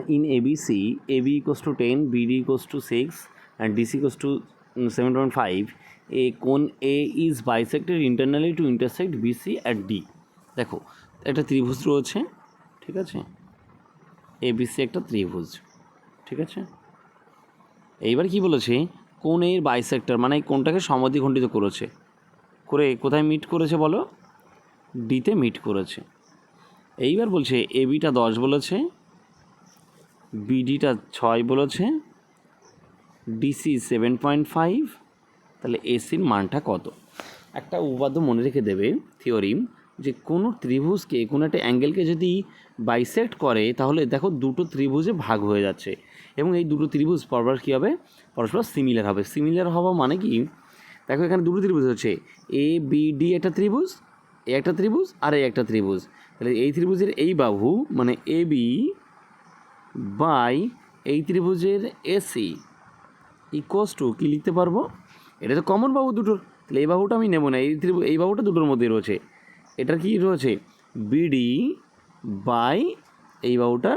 in ABC, AB equals to 10, BD equals to 6 and DC equals to 7.5, a cone A is bisected internally to intersect BC at D. দেখো একটা ত্রিভুজ রয়েছে, ঠিক আছে, ABC একটা ত্রিভুজ, ঠিক আছে। এইবার কি বলেছে, কোন এর বাইসেক্টর মানে কোনটাকে সমদ্বিখণ্ডিত করেছে, করে কোথায় মিট করেছে বলো, ডিতে মিট করেছে। এইবার বলছে এবিটা 10 বলেছে, বিডিটা 6 বলেছে, ডিসি 7.5, তাহলে এসির মানটা কত। একটা উপপাদ্য মনে রেখে দেবে, থিওরিম, যে কোনো ত্রিভুজকে কোনো একটা অ্যাঙ্গেলকে যদি বাইসেক্ট করে তাহলে দেখো দুটো ত্রিভুজে ভাগ হয়ে যাচ্ছে এবং এই দুটো ত্রিভুজ পরপর কী হবে, পরস্পর সিমিলার হবে। সিমিলার হওয়া মানে কি, দেখো এখানে দুটো ত্রিভুজ হচ্ছে, এ বি ডি একটা ত্রিভুজ, এ একটা ত্রিভুজ আর এই একটা ত্রিভুজ। তাহলে এই ত্রিভুজের এই বাহু মানে এ বি বাই এই ত্রিভুজের এসি ইকুয়ালস টু কী লিখতে পারবো, এটা তো কমন বাহু দুটোর, তাহলে এই বাহুটা আমি নেব না, এই বাহুটা দুটোর মধ্যেই রয়েছে, এটার কি রয়েছে বিডি বাই এই বাহুটা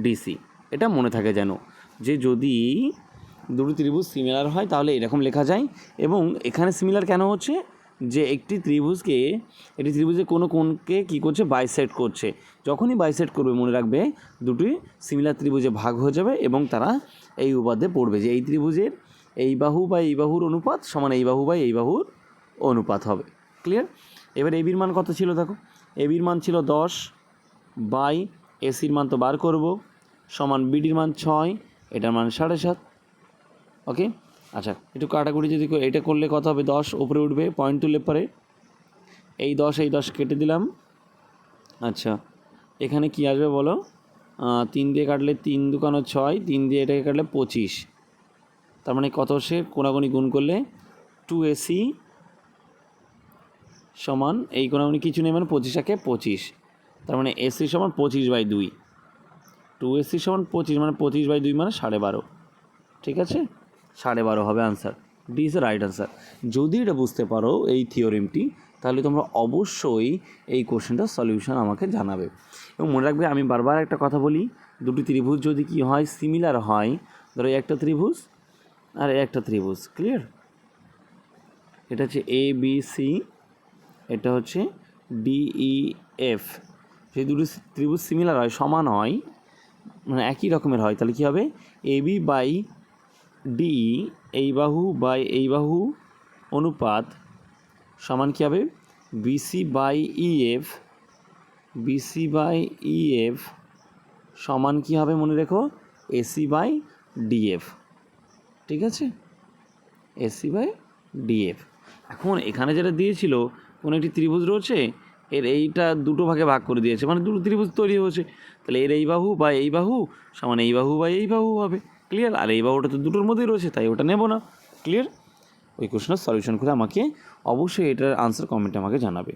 ডিসি। এটা মনে থাকে যেন, যে যদি দুটো ত্রিভুজ সিমিলার হয় তাহলে এরকম লেখা যায়। এবং এখানে সিমিলার কেন হচ্ছে, যে একটি ত্রিভুজে কোনো কোণকে কী করছে, বাইসেক্ট করছে। যখনই বাইসেক্ট করবে মনে রাখবে দুটি সিমিলার ত্রিভুজে ভাগ হয়ে যাবে এবং তারা এই উপাদ্যে পড়বে যে এই ত্রিভুজের এই বাহু বা এই বাহুর অনুপাত সমান এই বাহু বা এই বাহুর অনুপাত হবে। ক্লিয়ার? এবার এবির মান কত ছিল দেখো, এবির মান ছিল 10 বাই এসির মান তো বার করব সমান বিডির মান 6, এটার মান 7.5। ওকে, আচ্ছা একটু কাটাকুটি যদি এটা করলে কত হবে, 10 উপরে উঠবে, পয়েন্ট তুললে পরে এই 10 কেটে দিলাম। আচ্ছা এখানে কি আসবে বলো, 3 দিয়ে কাটলে 3 দুকানো 6, 3 দিয়ে এটাকে কাটলে 25, তার মানে কত সে কোনাগুনি গুণ করলে 2AC সমান এই কোনাগুনি কিছু নেই মানে 25, তার মানে এসি সমান 25/2, 2AC সমান 25 মানে 25/2 মানে 12.5, ঠিক আছে, 12.5 হবে answer. D is right answer. যদি এটা বুঝতে পারো এই থিওরিমটি, তাহলে তোমরা অবশ্যই এই কোশ্চেনটা সলিউশন আমাকে জানাবে। এবং মনে রাখবে আমি বারবার একটা কথা বলি, দুটি ত্রিভুজ যদি কি হয়, সিমিলার হয়, ধরো একটা ত্রিভুজ আর একটা ত্রিভুজ, ক্লিয়ার, এটা হচ্ছে এ বি সি, এটা হচ্ছে ডিইএফ, সেই দুটি ত্রিভুজ সিমিলার হয়, সমান হয়, মানে একই রকমের হয়, তাহলে কী হবে, এবি বাই ডি এই বাহু বাই এই বাহু অনুপাত সমান কী হবে, বিসি বাই ইএফ সমান কী হবে মনে রেখো, এসি বাই ডিএফ, ঠিক আছে, এসি বাই ডিএফ। এখন এখানে যেটা দিয়েছিল কোনো একটি ত্রিভুজ রয়েছে, এর এইটা দুটো ভাগে ভাগ করে দিয়েছে, মানে দুটো ত্রিভুজ তৈরি হয়েছে, তাহলে এর এই বাহু বা এই বাহু সমান এই বাহু বা এই বাহু হবে। ক্লিয়ার? আর এই বাহুটা তো দুটোর মধ্যেই রয়েছে, তাই ওটা নেব না। ক্লিয়ার? ওই কোশ্চেনের সলিউশন করে আমাকে অবশ্যই এটার আনসার কমেন্টে আমাকে জানাবে।